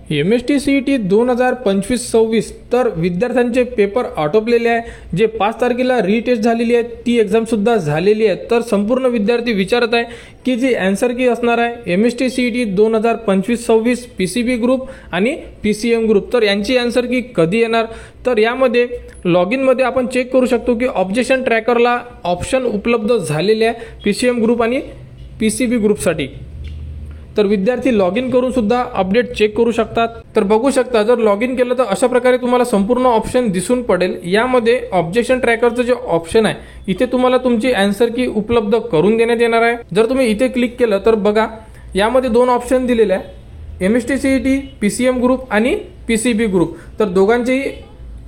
MST CET 2025-26 तर विद्यार्थ्यांचे paper आटोपलेले आहे। जे 5 तारखेला रीटेस्ट झालेली आहे ती एक्झाम सुद्धा झालेली आहे। तर संपूर्ण विद्यार्थी विचारत आहे की जी आन्सर की असणार आहे MST CET 2025-26 PCB ग्रुप आणि PCM ग्रुप, तर यांची आन्सर की कधी येणार। तर यामध्ये लॉग इन मध्ये आपण चेक करू शकतो की ऑब्जेक्शन ट्रॅकरला ऑप्शन उपलब्ध झालेले आहे PCM ग्रुप आणि PCB ग्रुपसाठी। तर विद्यार्थी लॉग इन करून सुद्धा अपडेट चेक करू शकतात। तर बघू शकता जर लॉग इन केलं तर अशा प्रकारे तुम्हाला संपूर्ण ऑप्शन दिसून पडेल। यामध्ये ऑब्जेक्शन ट्रॅकरचं जे ऑप्शन आहे इथे तुम्हाला तुमची आन्सर की उपलब्ध करून देण्यात येणार आहे। जर तुम्ही इथे क्लिक केलं तर बघा यामध्ये 2 ऑप्शन दिलेले आहे MST CET PCM ग्रुप आणि PCB ग्रुप। तर दोघांचेही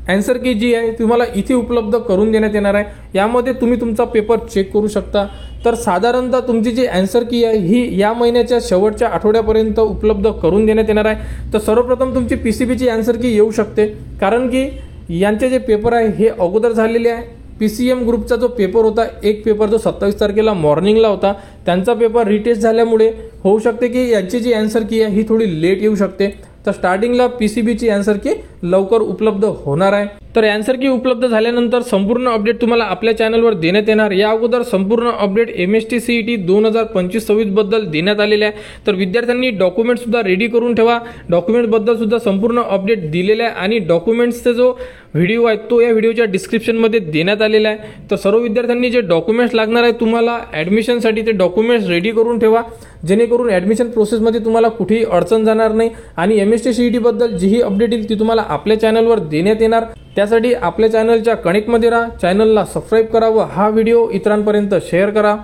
आन्सर की जी आहे तुम्हाला इथे उपलब्ध करून देण्यात येणार आहे। यामध्ये तुम्ही तुमचा पेपर चेक करू शकता। तर साधारणतः तुमची जी आन्सर की आहे ही या महिन्याच्या शेवटच्या आठवड्यापर्यंत उपलब्ध करून देण्यात येणार आहे। तर सर्वप्रथम तुमची PCBची आन्सर की येऊ शकते, कारण की यांचे जे पेपर आहे हे अगोदर झालेले आहे। PCM ग्रुपचा जो पेपर होता एक पेपर जो 27 तारखेला मॉर्निंगला होता त्यांचा पेपर रिटेस्ट झाल्यामुळे होऊ शकते की यांची जी आन्सर की आहे ही थोडी लेट येऊ शकते। तर स्टार्टिंगला PCBची आन्सर की लवकर उपलब्ध होणार आहे। तर आन्सर की उपलब्ध झाल्यानंतर संपूर्ण अपडेट तुम्हाला आपल्या चॅनलवर देण्यात येणार। या अगोदर संपूर्ण अपडेट MST CET 2025-26 बद्दल देण्यात आलेले आहे। तर विद्यार्थ्यांनी डॉक्युमेंट सुद्धा रेडी करून ठेवा। डॉक्युमेंट बद्दल सुद्धा संपूर्ण अपडेट दिलेले आहे आणि डॉक्युमेंट्सचा जो व्हिडिओ आहे तो या व्हिडिओच्या डिस्क्रिप्शन मध्ये देण्यात आलेला आहे। तर सर्व विद्यार्थ्यांनी जे डॉक्युमेंट्स लागणार आहे तुम्हाला ॲडमिशनसाठी ते डॉक्युमेंट्स रेडी करून ठेवा, जेणेकरून ॲडमिशन प्रोसेसमध्ये तुम्हाला कुठेही अडचण जाणार नाही आणि MST CET बद्दल जी अपडेट येईल ती तुम्हाला आपल्या चॅनलवर देण्यात येणार। त्यासाठी आपल्या चॅनलच्या कनेक्टमध्ये राहा, चॅनलला सबस्क्राईब करा व हा व्हिडिओ इतरांपर्यंत शेअर करा।